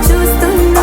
చూస్తున్నా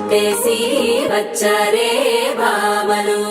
చుట్టేసి వచ్చారే భామలు.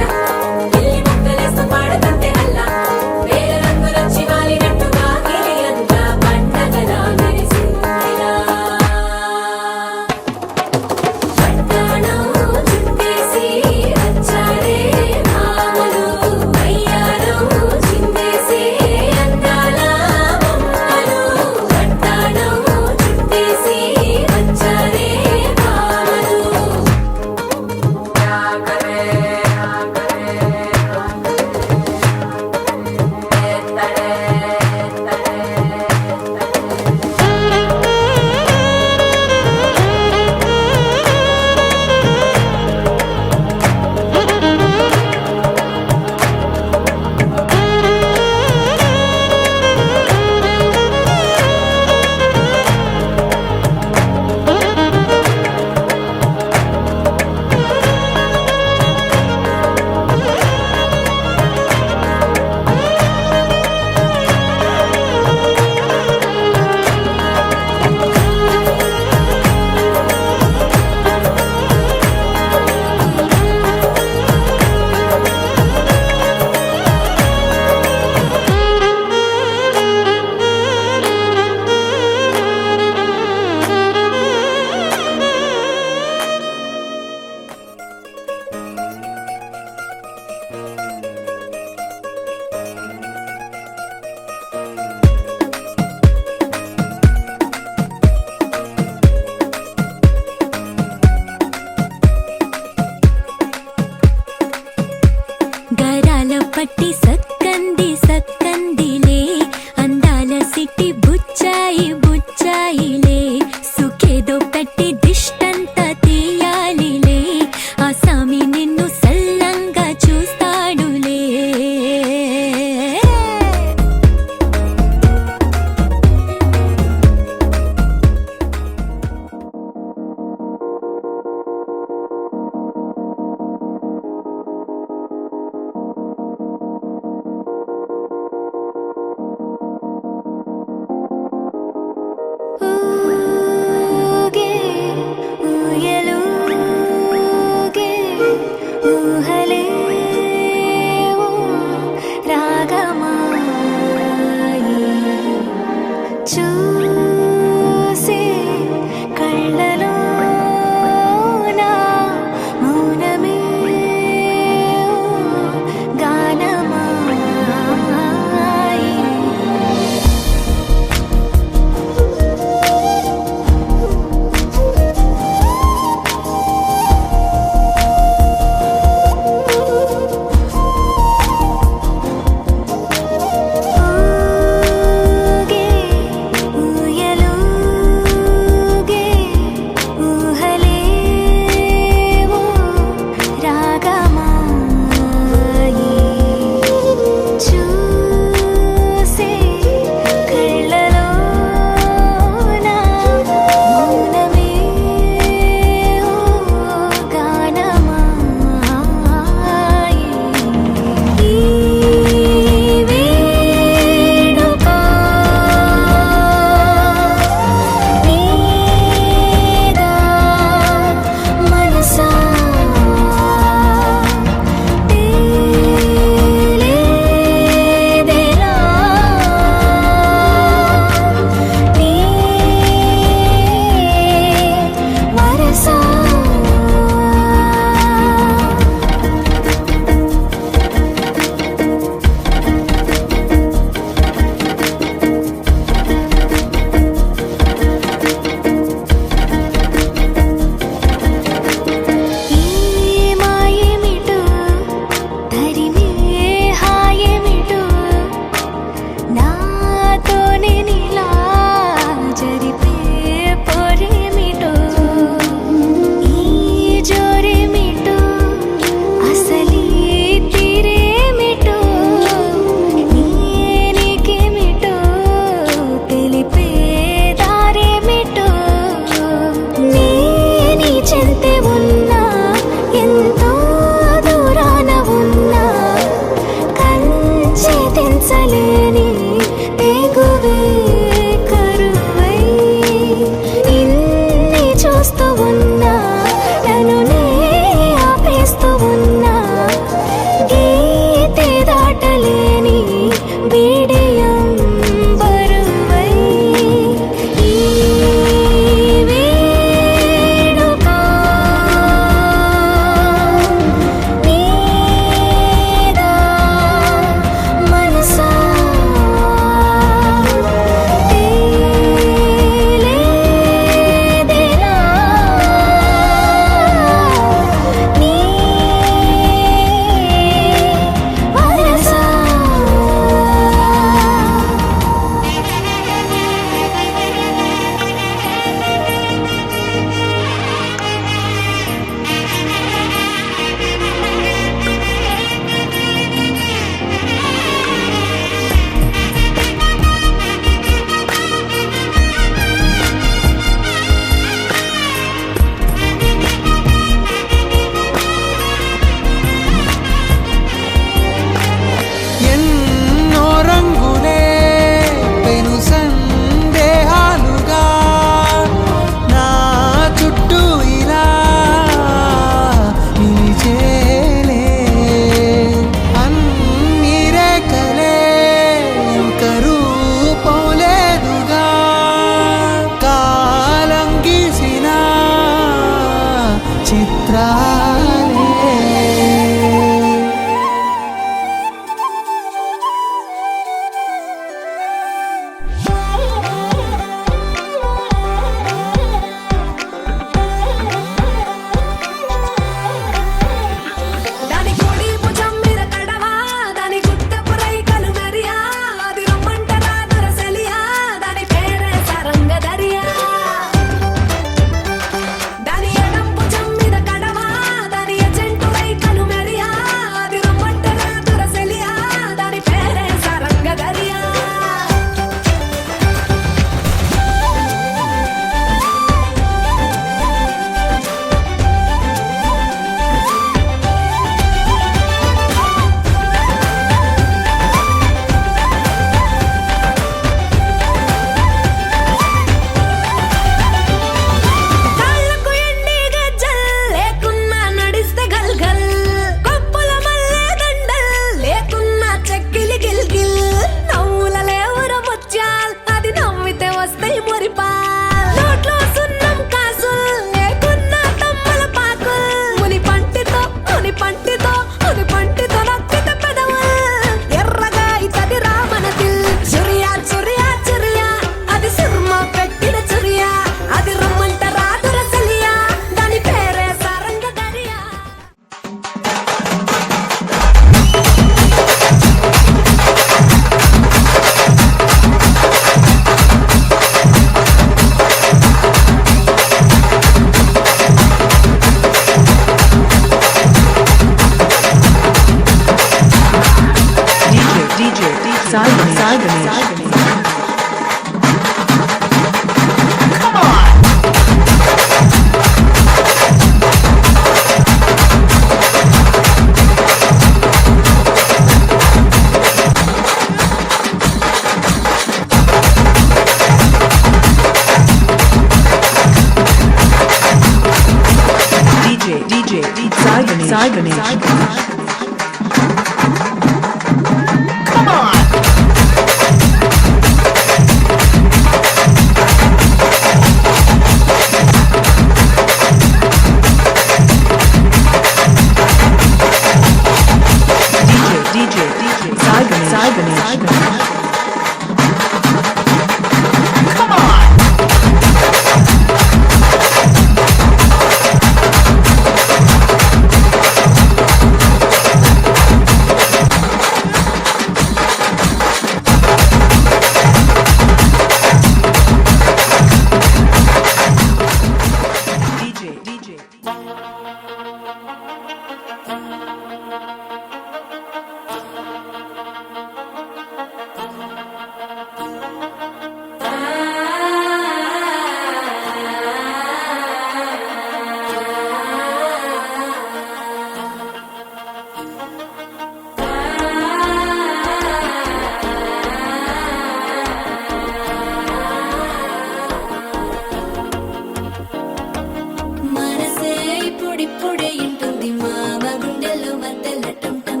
మనసే ఇప్పుడిప్పుడే ఇంటుంది మామ గుండెల్లో మధ్యల టం టం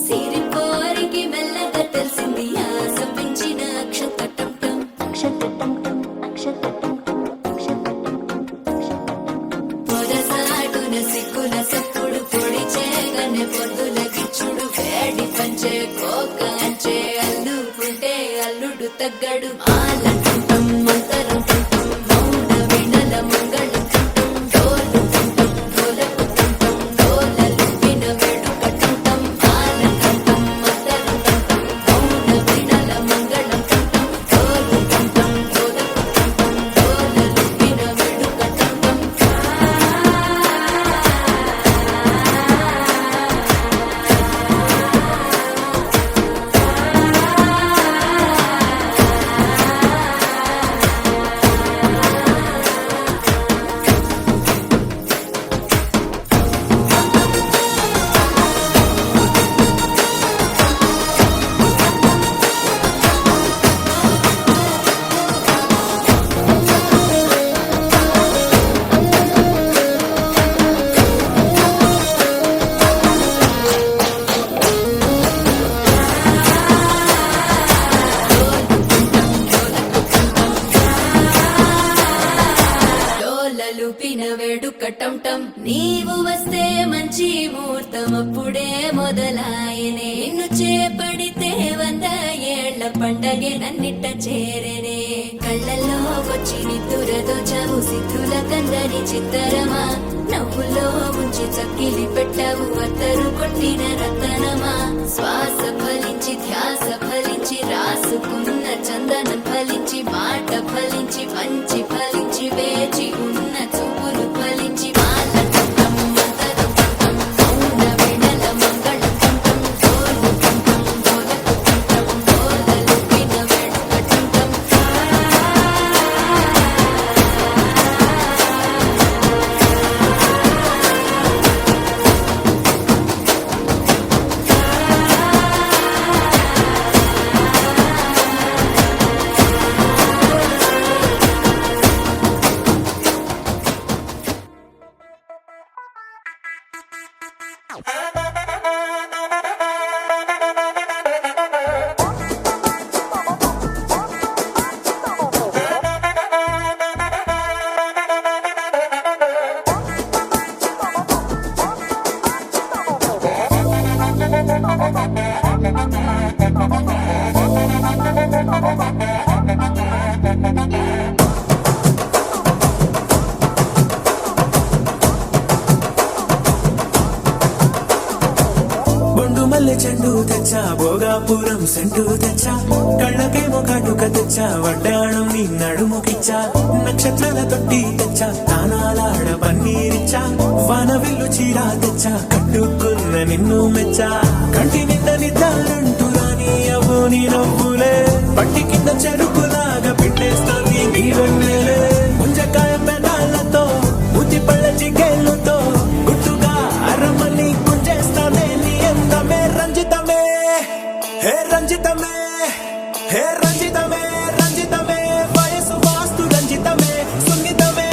సిరి కోరికి మెల్లగా తెలిసింది ఆశ పెంచిన అక్షత టం టం పొరసాటున సిగ్గుల సప్పుడు పొడి చేయగానే పొద్దుల గిచ్చుడు వేడి పంచే కోక అంచే అల్లుకుంటే అల్లుడు తగ్గడు ఆల టం మంతరం టం మౌన వినల మంగళం టం డోలు టం డోలకు టం డోలలు విన వేడుక టం ఆల టం మంతరం టం మౌన వినల మంగళం టం డోలు టం డోలకు టం డోలలు విన వేడుక టం డోలలుపిన వేడుక టం టం నీవు వస్తే మంచి ముహూర్తం అప్పుడే మొదలాయనే నిన్ను చేపడితే 100 ఏళ్ల పండగే నన్నిట్ట చేరనే కళ్ళల్లో వచ్చి నిద్దురదో చావు సిద్ధుల కందని చిత్తరమా నవ్వులో ఉంచి చక్కిలి పెట్టావు అత్తరు కొట్టిన రతనమా శ్వాస ఫలించి ధ్యాస ఫలించి రాసుకున్న చందనం ఫలించి మాట ఫలించి మంచి ఫలించి వేచి ఉన్న చూపులు ఫలించి మాల టం మంతరం టం మౌన వినల మంగళం టం డోలు టం డోలకు టం డోలలు విన వేడుక టం బొండు మల్లె చెండు తెచ్చా భోగాపురం సెంటు తెచ్చా కళ్ళకేమో కాటుక తెచ్చా వడ్డాణం నీ నడుముకిచ్చా నక్షత్రాల తొట్టి తెచ్చా తానాలాడ పన్నీరిచ్చా వాన విల్లు చీరా తెచ్చా కట్టుకున్న నిన్ను మెచ్చా కంటి నిండా నిద్దారంటూ రాని అవ్వు నీ నవ్వులే పట్టి కింద చెరుకులాగా పిండేస్తాంది నీ వెన్నెలే ముంజకాయ పెదాలతో మూతి పళ్ళ చిగేళ్ళతో గుట్టుగా అరమని గుంజేస్తానే నీ అందమే రంజితమే హే రంజితమే హే రంజితమే రంజితమే వయసు వాస్తు రంజితమే సున్నితమే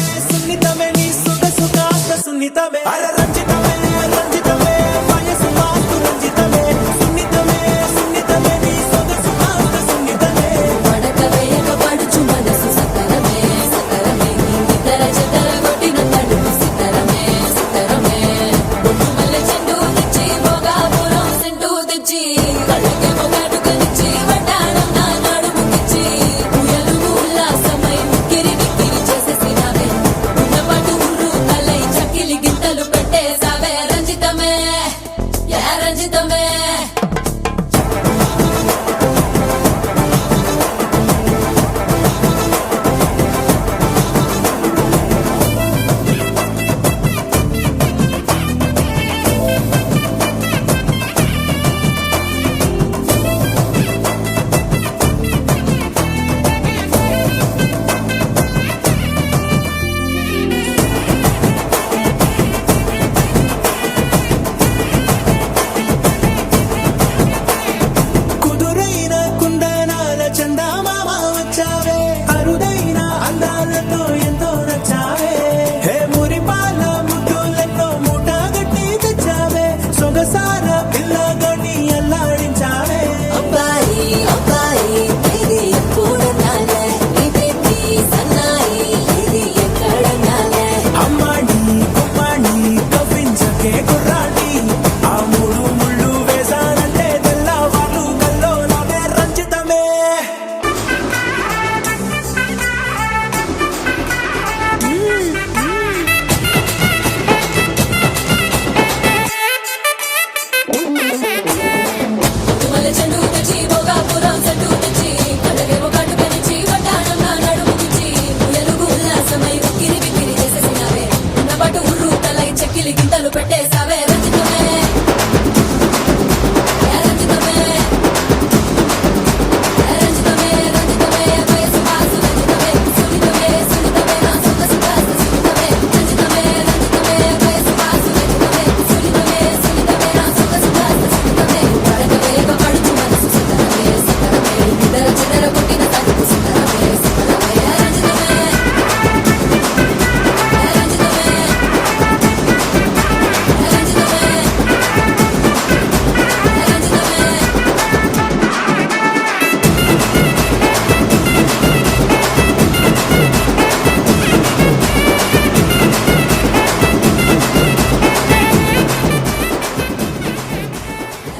సున్నితమే అరే రంజితమే రంజితమే వయసు మాకు రంజితమే సున్నితమే సున్నితమే నీ సొగసు మాకు సున్నితమే పడక వేయక పడుచు మనసు సతరమే సతరమే ఇతర చెదర కొట్టిన తడుపు సితరమే సితరమే బొట్టు మల్లె చెండు తెచ్చి భోగాపురం సెంటు తెచ్చి కళ్ళకే మొగాటుకనిచ్చి వడ్డాణం నా నడుముకిచ్చి ఉయలుగు ఉల్లాసమై ముక్కిరి బిక్కిరి చేసేసినావే ఉన్నపాటు ఉర్రు తలై చక్కిలి గింతలు పెట్టేసావే రంజితమే యా రంజితమే కుదురైన కుందనాల చందమామ వచ్చావే అరుదైన అందాలతో ఎంతో నచ్చావే హే మురిపాల ముద్దులతో మూట గట్టి తెచ్చావే సొగసార పిల్లగని అల్లాడించావే అబ్బాయి అబ్బాయి ఇది ఎప్పుడన్నాలే ఇది సన్నాయి ఇది ఎక్కడన్నాలే అమ్మాడి కుమ్మాడి కవ్వించకే కుర్రాడి ఆ మూడు ముళ్ళు వేసానంటే తెల్లవాళ్ళు కల్లో నవ్వే రంజితమే మల్లె చెండు తెచ్చి భోగాపురం సెంటు తెచ్చి కళ్ళకే మొగాటుకనిచ్చి వడ్డాణం నా నడుముకిచ్చి ఉయలుగు ఉల్లాసమై ఉక్కిరి బిక్కిరి చేసేసినావే ఉన్నపాటు ఉర్రు తలై చెక్కిలి గింతలు పెట్టేసావే రంజితమే యా రంజితమే యా రంజితమే రంజితమే వయసు వాసు రంజితమే సున్నితమే సున్నితమే నా సొగసు కాస్త సున్నితమే రంజితమే రంజితమే వయసు వాసు రంజితమే సున్నితమే సున్నితమే నా సొగసు కాస్త సున్నితమే పడక వేయక పడుచు మనసు సతరమే సతరమే ఇతర చెదర కొట్టిన తడుపు సితరమే సితరమే యా రంజితమే యా రంజితమే యా రంజితమే యా రంజితమే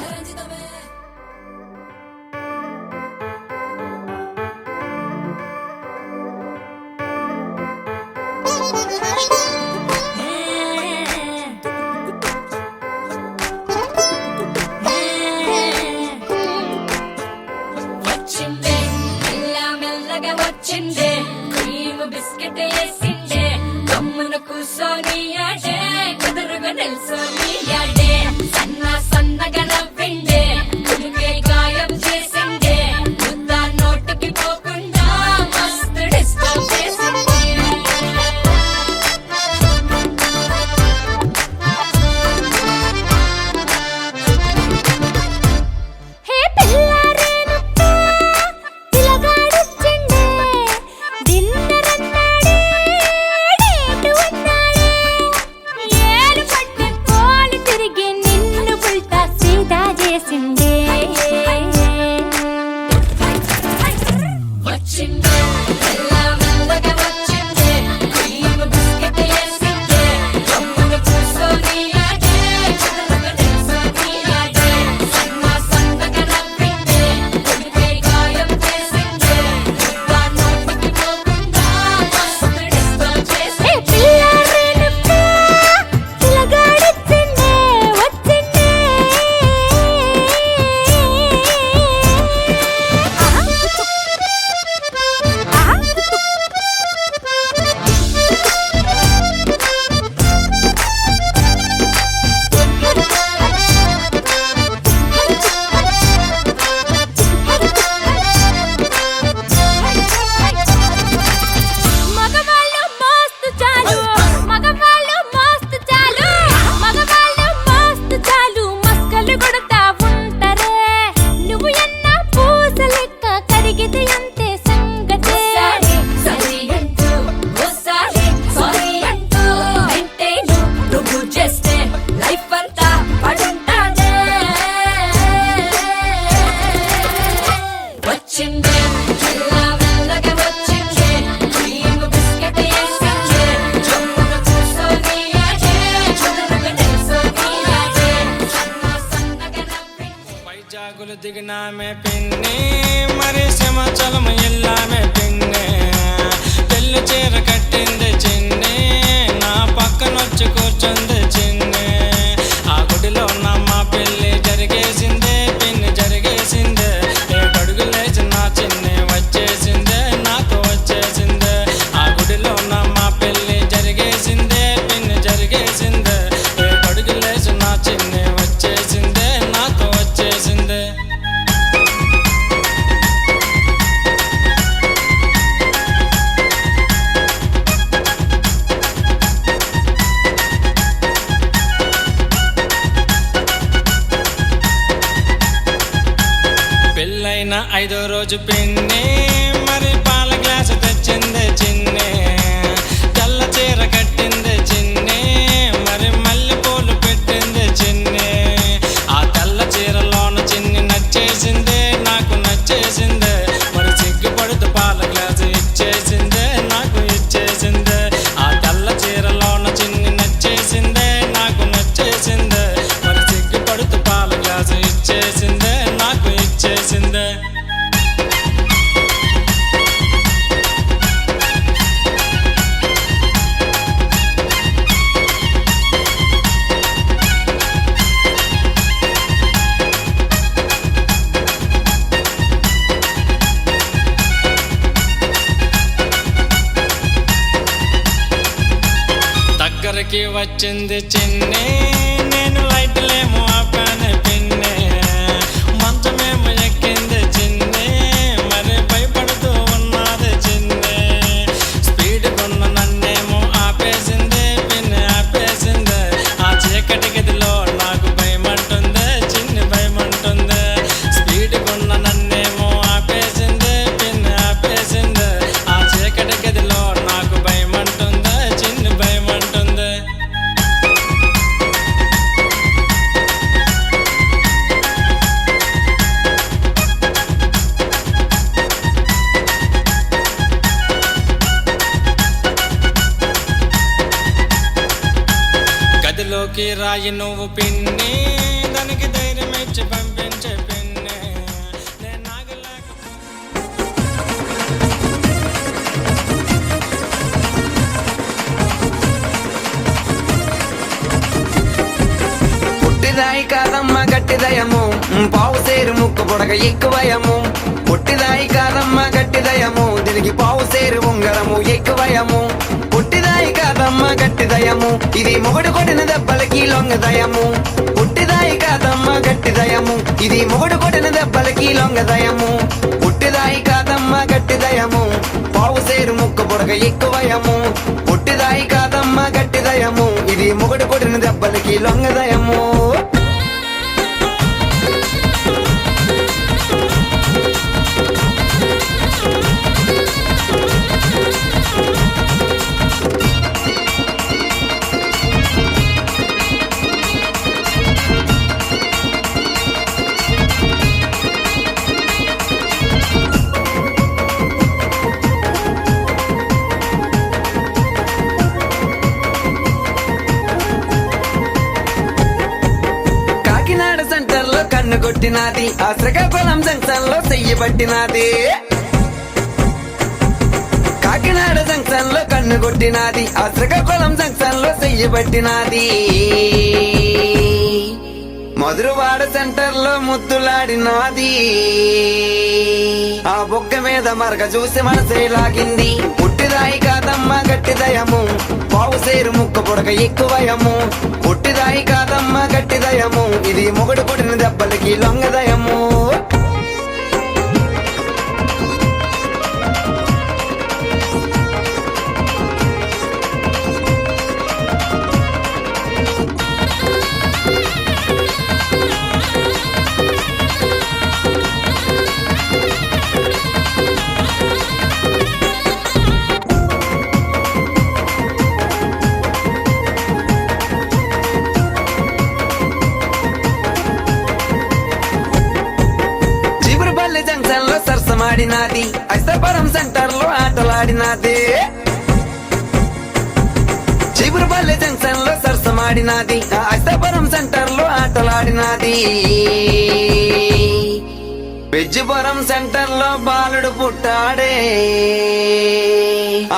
రంజితమే వచ్చిందే మెల్ల మెల్లగా వచ్చిందే క్రీమ్ బిస్కెట్ వేసిందే కమ్మున కూసోని ఆడే కుదురుగా నిల్సోని ఆడే సన్న సన్నగా నవ్విందే కులికే గాయం చేసిందే ముద్ద నోటికి పోకుండా మస్తు డిస్టర్బ్ చేసిందే హే పిల్లారేనప్ప పిలగాడొచ్చిండే డిన్నర్ అన్నాడే డేటు అన్నాడే ఏలు పట్టిన కోలు తిరిగి నిన్ను పుల్టా సీదా చేసిండే వచ్చిందే మెల్ల మెల్లగా వచ్చిందే క్రీమ్ బిస్కెట్ వేసిందే కమ్మున కూసోని ఆడే కుదురుగా నిల్సోని ఆడే సన్న సన్నగా నవ్విందే కులికే గాయం చేసిందే ముద్ద నోటికి పోకుండా మస్తు డిస్టర్బ్ హే చేసిందే పిల్లారేనప్ప పిలగాడొచ్చిండే వచ్చిండే ఆహా ఎల్లామే పిన్ని మరి సింహాచలం ఎల్లామే పిన్ని పెళ్లి చీర కట్టింది చిన్ని నా పక్కనొచ్చి కూర్చుంది చిన్ని ఆ గుడిలో నమ్మ పెళ్లి జరిగేసిందే పిన్ని జరిగేసిందే ఏడడుగు లేచి నా చిన్ని వచ్చేసిందే నాతో వచ్చేసిందే ఆ గుడిలో నమ్మ పెళ్లి జరిగేసిందే పిన్ని జరిగేసిందే ఏడడుగు లేచి నా చిన్ని వచ్చేసిందే నాతో వచ్చేసిందే పెళ్ళైన 5వ రోజు పిన్ని మరి పాల గ్లాసు తెచ్చింది చిన్ని తెల్ల చీర కట్టింది చిన్ని మరి మల్లె పూలు పెట్టింది చిన్ని ఆ తెల్ల చీరలోన చిన్ని నచ్చేసిందే నాకు నచ్చేసిందే మరి సిగ్గుపడుతూ పాల గ్లాసు ఇచ్చేసిందే నాకు ఇచ్చేసిందే ఆ తెల్ల చీరలోన చిన్ని నచ్చేసిందే నాకు నచ్చేసిందే మరి సిగ్గుపడుతూ పాల గ్లాసు ఇచ్చేసిందే నాకు ఇచ్చేసిందే దగ్గరికి వచ్చింది చిన్ని నేను లైట్లేమో ఆపాను పిన్ని మంచమేమో ఎక్కింది చిన్ని మరి భయపడుతూ ఉన్నది చిన్ని స్పీడ్ కొన్న నన్నేమో ఆపేసింది పిన్ని ఆపేసింది ఆ చీకటి గదిలో నాకు భయమంటుంది చిన్ని భయమంటుంది స్పీడ్ కొన్న నన్నేమో ఆపేసింది పిన్ని ఆపేసింది ఆ చీకటి గదిలో నాకు భయమంటుంది చిన్ని భయమంటుంది గదిలోకి రాయి నువ్వు పిన్ని దానికి ధైర్యం ఇచ్చి పంపించే పిన్ని నేను నాగలేక పుట్టిదాయి కాదమ్మ గట్టిదయము పావు సేరు ముక్కు పొడగ ఎక్కువయము పుట్టిదాయి కాదమ్మ గట్టిదయము దీనికి పావు సేరు ఉంగరము ఎక్కువయము పుట్టిదాయి కాదమ్మ గట్టిదయము ఇది మొగుడు కొట్టిన దెబ్బలకి లొంగదయము పుట్టిదాయి కాదమ్మ గట్టిదయము ఇది మొగుడు కొట్టిన దెబ్బలకి లొంగదయము పుట్టిదాయి కాదమ్మ గట్టిదయము పావు సేరు ముక్కు పొడగ ఎక్కువయము పుట్టిదాయి కాదమ్మ గట్టిదయము ఇది మొగుడు కొట్టిన దెబ్బలకి లొంగదయము కాకినాడ సెంటర్ లో కన్ను కొట్టినాది ఆ శ్రీకాకుళం జంక్షన్ లో చెయ్యి పట్టినాది కాకినాడ జంక్షన్ లో కన్ను కొట్టినాది ఆ శ్రీకాకుళం జంక్షన్ లో చెయ్యి పట్టినాది మధురవాడ సెంటర్ లో ముద్దులాడినాది ఆ బొక్క మీద మరక చూసి మనసే లాగింది పుట్టిదాయి కాదమ్మ గట్టిదయము పావు సేరు ముక్క పొడక ఎక్కువయము పుట్టిదాయి కాదమ్మ గట్టిదయము ఇది మొగుడు కొట్టిన దెబ్బలకి లొంగదయము సరసమాడినాది ఐస్తాపురం సెంటర్ లో ఆటలాడినాది చీపురుపల్లి జంక్షన్ లో సరసమాడినాది ఐస్తాపురం సెంటర్ లో ఆటలాడినాది పెజ్జిపురం సెంటర్ లో బాలుడు పుట్టాడే,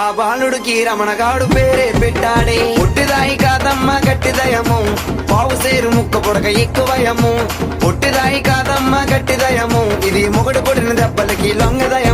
ఆ బాలుడికి రమణగాడు పేరే పెట్టాడే. పుట్టిదాయి కాదమ్మ గట్టిదయము, పావు సేరు ముక్క పొడక ఎక్కువయము. పుట్టిదాయి కాదమ్మ గట్టిదయము, ఇది మొగుడు కొడిన దెబ్బలకి లొంగదయ.